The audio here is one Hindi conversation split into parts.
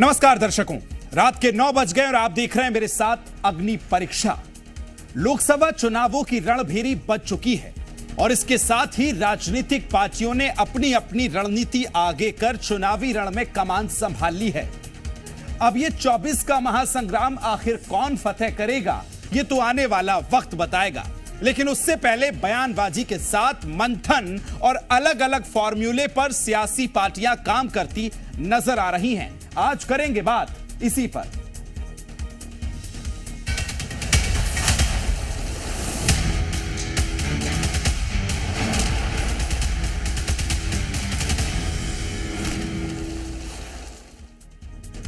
नमस्कार दर्शकों, रात के 9 बज गए और आप देख रहे हैं मेरे साथ अग्नि परीक्षा। लोकसभा चुनावों की रणभेरी बज चुकी है और इसके साथ ही राजनीतिक पार्टियों ने अपनी अपनी रणनीति आगे कर चुनावी रण में कमान संभाल ली है। अब ये 24 का महासंग्राम आखिर कौन फतेह करेगा, ये तो आने वाला वक्त बताएगा। लेकिन उससे पहले बयानबाजी के साथ मंथन और अलग अलग फॉर्मूले पर सियासी पार्टियां काम करती नजर आ रही हैं। आज करेंगे बात इसी पर।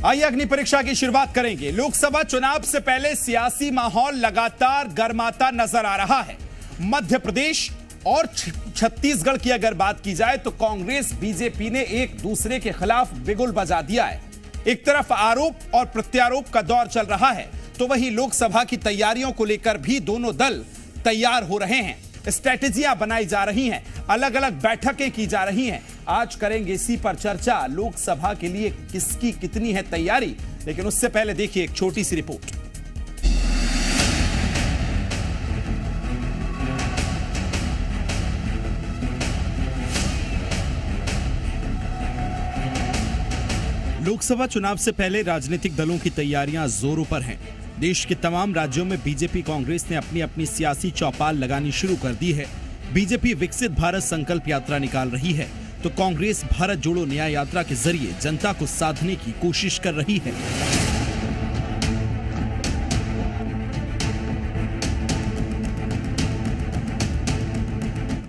आइए अग्नि परीक्षा की शुरुआत करेंगे। लोकसभा चुनाव से पहले सियासी माहौल लगातार गर्माता नजर आ रहा है। मध्य प्रदेश और छत्तीसगढ़ की अगर बात की जाए तो कांग्रेस बीजेपी ने एक दूसरे के खिलाफ बिगुल बजा दिया है। एक तरफ आरोप और प्रत्यारोप का दौर चल रहा है, तो वहीं लोकसभा की तैयारियों को लेकर भी दोनों दल तैयार हो रहे हैं। स्ट्रैटेजियां बनाई जा रही हैं, अलग अलग बैठकें की जा रही हैं। आज करेंगे इसी पर चर्चा, लोकसभा के लिए किसकी कितनी है तैयारी। लेकिन उससे पहले देखिए एक छोटी सी रिपोर्ट। लोकसभा चुनाव से पहले राजनीतिक दलों की तैयारियां जोरों पर हैं। देश के तमाम राज्यों में बीजेपी कांग्रेस ने अपनी अपनी सियासी चौपाल लगानी शुरू कर दी है। बीजेपी विकसित भारत संकल्प यात्रा निकाल रही है, तो कांग्रेस भारत जोड़ो न्याय यात्रा के जरिए जनता को साधने की कोशिश कर रही है।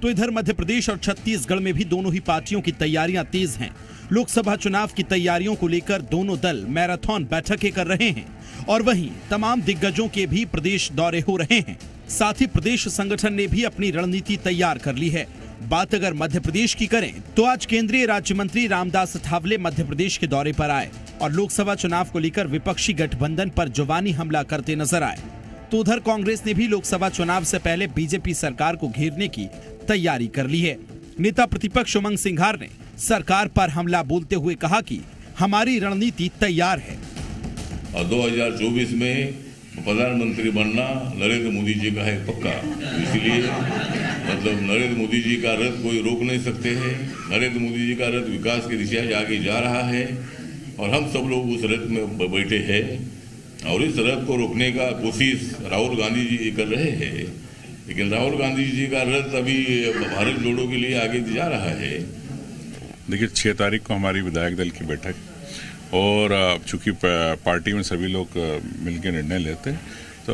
तो इधर मध्य प्रदेश और छत्तीसगढ़ में भी दोनों ही पार्टियों की तैयारियां तेज हैं। लोकसभा चुनाव की तैयारियों को लेकर दोनों दल मैराथन बैठकें कर रहे हैं और वहीं तमाम दिग्गजों के भी प्रदेश दौरे हो रहे हैं। साथ ही प्रदेश संगठन ने भी अपनी रणनीति तैयार कर ली है। बात अगर मध्य प्रदेश की करें तो आज केंद्रीय राज्य मंत्री रामदास अठावले मध्य प्रदेश के दौरे पर आए और लोकसभा चुनाव को लेकर विपक्षी गठबंधन पर जुबानी हमला करते नजर आए। तो उधर कांग्रेस ने भी लोकसभा चुनाव से पहले बीजेपी सरकार को घेरने की तैयारी कर ली है। नेता प्रतिपक्ष उमंग सिंघार ने सरकार पर हमला बोलते हुए कहा कि हमारी रणनीति तैयार है। 2024 में प्रधानमंत्री बनना नरेंद्र मोदी जी का है पक्का, इसलिए नरेंद्र मोदी जी का रथ कोई रोक नहीं सकते हैं। नरेंद्र मोदी जी का रथ विकास की दिशा में आगे जा रहा है और हम सब लोग उस रथ में बैठे हैं और इस रथ को रोकने का कोशिश राहुल गांधी जी कर रहे हैं। लेकिन राहुल गांधी जी का रथ अभी भारत जोड़ो के लिए आगे जा रहा है। देखिए 6 तारीख को हमारी विधायक दल की बैठक और चूंकि पार्टी में सभी लोग मिलकर निर्णय लेते हैं, तो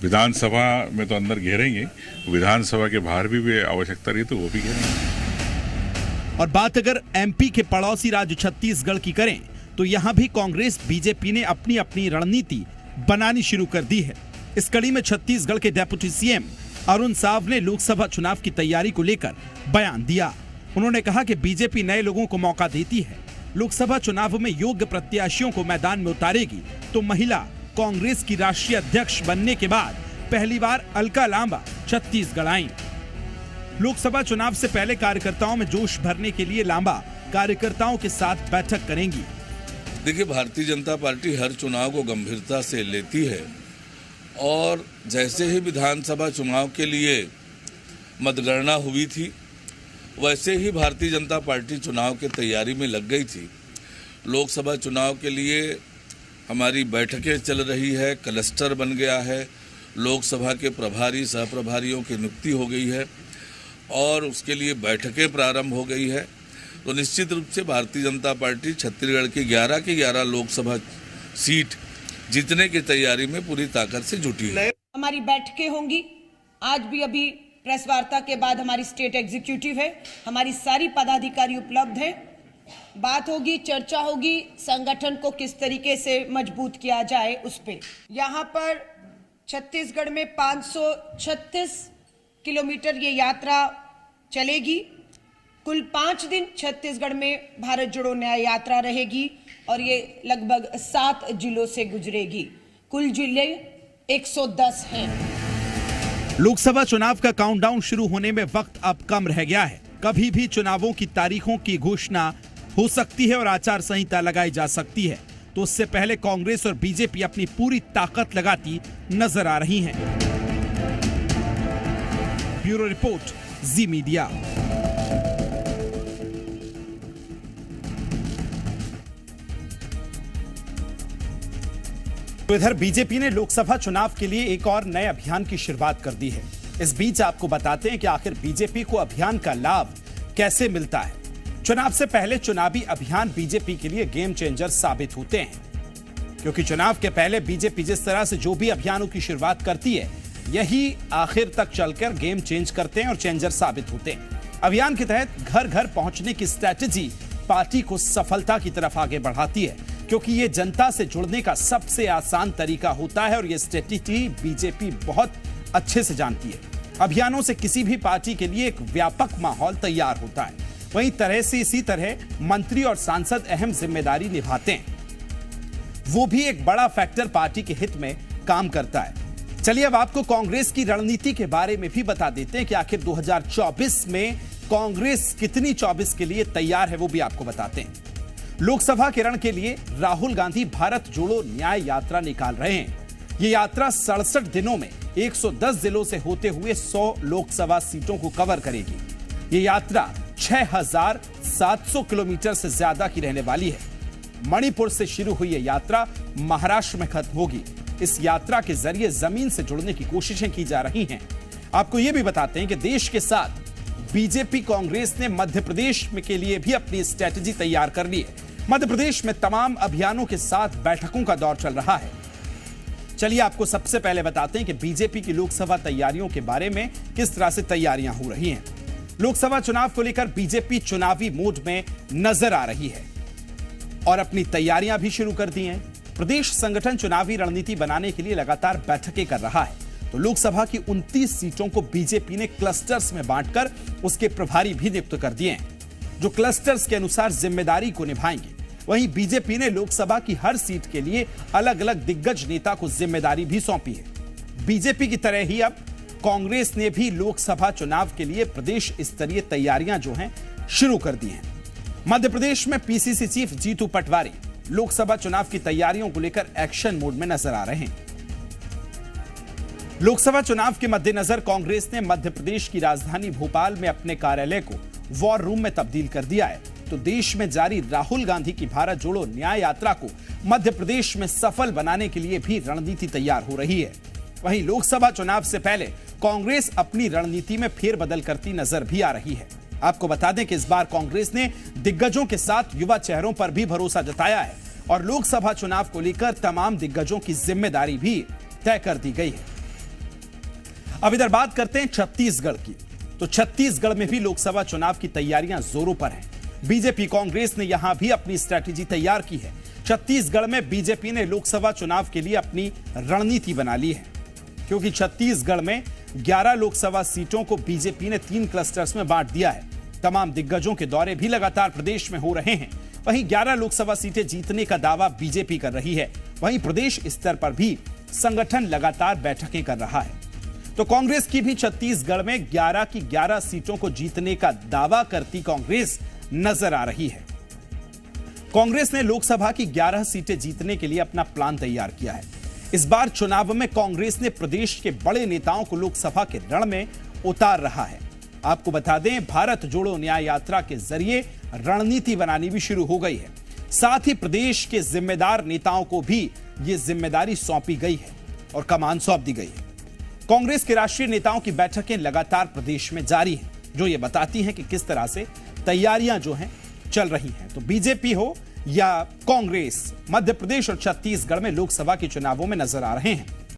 विधानसभा में तो अंदर घेरेंगे, विधानसभा के बाहर भी आवश्यकता रही तो वो भी घेरेंगे। और बात अगर एमपी के पड़ोसी राज्य छत्तीसगढ़ की करें तो यहां भी कांग्रेस बीजेपी ने अपनी अपनी रणनीति बनानी शुरू कर दी है। इस कड़ी में छत्तीसगढ़ के डेप्यूटी सीएम अरुण साव ने लोकसभा चुनाव की तैयारी को लेकर बयान दिया। उन्होंने कहा कि बीजेपी नए लोगों को मौका देती है, लोकसभा चुनाव में योग्य प्रत्याशियों को मैदान में उतारेगी। तो महिला कांग्रेस की राष्ट्रीय अध्यक्ष बनने के बाद पहली बार अलका लांबा छत्तीसगढ़ आईं। लोकसभा चुनाव से पहले कार्यकर्ताओं में जोश भरने के लिए लांबा कार्यकर्ताओं के साथ बैठक करेंगी। देखिए, भारतीय जनता पार्टी हर चुनाव को गंभीरता से लेती है और जैसे ही विधानसभा चुनाव के लिए मतगणना हुई थी, वैसे ही भारतीय जनता पार्टी चुनाव की तैयारी में लग गई थी। लोकसभा चुनाव के लिए हमारी बैठकें चल रही है, क्लस्टर बन गया है, लोकसभा के प्रभारी सह प्रभारियों की नियुक्ति हो गई है और उसके लिए बैठकें प्रारंभ हो गई है। तो निश्चित रूप से भारतीय जनता पार्टी छत्तीसगढ़ की 11 की 11 लोकसभा सीट जीतने की तैयारी में पूरी ताकत से जुटी है। हमारी बैठकें होंगी। आज भी अभी प्रेस वार्ता के बाद हमारी स्टेट एग्जीक्यूटिव है, हमारी सारी पदाधिकारी उपलब्ध हैं। बात होगी, चर्चा होगी, संगठन को किस तरीके से मजबूत किया जाए उस पे। यहाँ पर छत्तीसगढ़ में 536 किलोमीटर ये यात्रा चलेगी। कुल 5 दिन छत्तीसगढ़ में भारत जोड़ो न्याय यात्रा रहेगी और ये लगभग 7 जिलों से गुजरेगी। कुल जिले 110 हैं। लोकसभा चुनाव का काउंटडाउन शुरू होने में वक्त अब कम रह गया है। कभी भी चुनावों की तारीखों की घोषणा हो सकती है और आचार संहिता लगाई जा सकती है। तो उससे पहले कांग्रेस और बीजेपी अपनी पूरी ताकत लगाती नजर आ रही हैं। ब्यूरो रिपोर्ट, जी मीडिया। तो इधर बीजेपी ने लोकसभा चुनाव के लिए एक और नए अभियान की शुरुआत कर दी है। इस बीच आपको बताते हैं कि आखिर बीजेपी को अभियान का लाभ कैसे मिलता है। चुनाव से पहले चुनावी अभियान बीजेपी के लिए गेम चेंजर साबित होते हैं, क्योंकि चुनाव के पहले बीजेपी जिस तरह से जो भी अभियानों की शुरुआत करती है, यही आखिर तक चलकर गेम चेंज करते हैं और चेंजर साबित होते हैं। अभियान के तहत घर घर पहुंचने की स्ट्रैटेजी पार्टी को सफलता की तरफ आगे बढ़ाती है, क्योंकि ये जनता से जुड़ने का सबसे आसान तरीका होता है और ये स्ट्रैटेजी बीजेपी बहुत अच्छे से जानती है। अभियानों से किसी भी पार्टी के लिए एक व्यापक माहौल तैयार होता है। वहीं इसी तरह मंत्री और सांसद अहम जिम्मेदारी निभाते हैं, वो भी एक बड़ा फैक्टर पार्टी के हित में काम करता है। चलिए अब आपको कांग्रेस की रणनीति के बारे में भी बता देते हैं कि आखिर 2024 में कांग्रेस कितनी 24 के लिए तैयार है, वो भी आपको बताते हैं। लोकसभा के रण के लिए राहुल गांधी भारत जोड़ो न्याय यात्रा निकाल रहे हैं। ये यात्रा 67 दिनों में 110 जिलों से होते हुए 100 लोकसभा सीटों को कवर करेगी। ये यात्रा 6700 किलोमीटर से ज्यादा की रहने वाली है। मणिपुर से शुरू हुई ये यात्रा महाराष्ट्र में खत्म होगी। इस यात्रा के जरिए जमीन से जुड़ने की कोशिशें की जा रही हैं। आपको यह भी बताते हैं कि देश के साथ बीजेपी कांग्रेस ने मध्य प्रदेश में के लिए भी अपनी स्ट्रैटेजी तैयार कर ली है। मध्य प्रदेश में तमाम अभियानों के साथ बैठकों का दौर चल रहा है। चलिए आपको सबसे पहले बताते हैं कि बीजेपी की लोकसभा तैयारियों के बारे में किस तरह से तैयारियां हो रही हैं। लोकसभा चुनाव को लेकर बीजेपी चुनावी मूड में नजर आ रही है और अपनी तैयारियां भी शुरू कर दी हैं। प्रदेश संगठन चुनावी रणनीति बनाने के लिए लगातार बैठकें कर रहा है। तो लोकसभा की 29 सीटों को बीजेपी ने क्लस्टर्स में बांटकर उसके प्रभारी भी नियुक्त कर दिए हैं, जो क्लस्टर्स के अनुसार जिम्मेदारी को निभाएंगे। वहीं बीजेपी ने लोकसभा की हर सीट के लिए अलग अलग दिग्गज नेता को जिम्मेदारी भी सौंपी है। बीजेपी की तरह ही अब कांग्रेस ने भी लोकसभा चुनाव के लिए प्रदेश स्तरीय तैयारियां जो हैं शुरू कर दी हैं। मध्य प्रदेश में पीसीसी चीफ जीतू पटवारी लोकसभा चुनाव की तैयारियों को लेकर एक्शन मोड में नजर आ रहे हैं। लोकसभा चुनाव के मद्देनजर कांग्रेस ने मध्य प्रदेश की राजधानी भोपाल में अपने कार्यालय को वॉर रूम में तब्दील कर दिया है। तो देश में जारी राहुल गांधी की भारत जोड़ो न्याय यात्रा को मध्य प्रदेश में सफल बनाने के लिए भी रणनीति तैयार हो रही है। वहीं लोकसभा चुनाव से पहले कांग्रेस अपनी रणनीति में फेरबदल करती नजर भी आ रही है। आपको बता दें कि इस बार कांग्रेस ने दिग्गजों के साथ युवा चेहरों पर भी भरोसा जताया है और लोकसभा चुनाव को लेकर तमाम दिग्गजों की जिम्मेदारी भी तय कर दी गई है। अब इधर बात करते हैं छत्तीसगढ़ की। तो छत्तीसगढ़ में भी लोकसभा चुनाव की तैयारियां जोरों पर हैं। बीजेपी कांग्रेस ने यहां भी अपनी स्ट्रैटेजी तैयार की है। छत्तीसगढ़ में बीजेपी ने लोकसभा चुनाव के लिए अपनी रणनीति बना ली है, क्योंकि छत्तीसगढ़ में 11 लोकसभा सीटों को बीजेपी ने 3 क्लस्टर्स में बांट दिया है। तमाम दिग्गजों के दौरे भी लगातार प्रदेश में हो रहे हैं। वहीं 11 लोकसभा सीटें जीतने का दावा बीजेपी कर रही है। वहीं प्रदेश स्तर पर भी संगठन लगातार बैठकें कर रहा है। तो कांग्रेस की भी छत्तीसगढ़ में 11 की 11 सीटों को जीतने का दावा करती कांग्रेस नजर आ रही है। कांग्रेस ने लोकसभा की 11 सीटें जीतने के लिए अपना प्लान तैयार किया है। इस बार चुनाव में कांग्रेस ने प्रदेश के बड़े नेताओं को लोकसभा के रण में उतार रहा है। आपको बता दें, भारत जोड़ो न्याय यात्रा के जरिए रणनीति बनानी भी शुरू हो गई है। साथ ही प्रदेश के जिम्मेदार नेताओं को भी यह जिम्मेदारी सौंपी गई है और कमान सौंप दी गई है। कांग्रेस के राष्ट्रीय नेताओं की बैठकें लगातार प्रदेश में जारी हैं, जो ये बताती हैं कि किस तरह से तैयारियां जो हैं चल रही हैं। तो बीजेपी हो या कांग्रेस, मध्य प्रदेश और छत्तीसगढ़ में लोकसभा के चुनावों में नजर आ रहे हैं।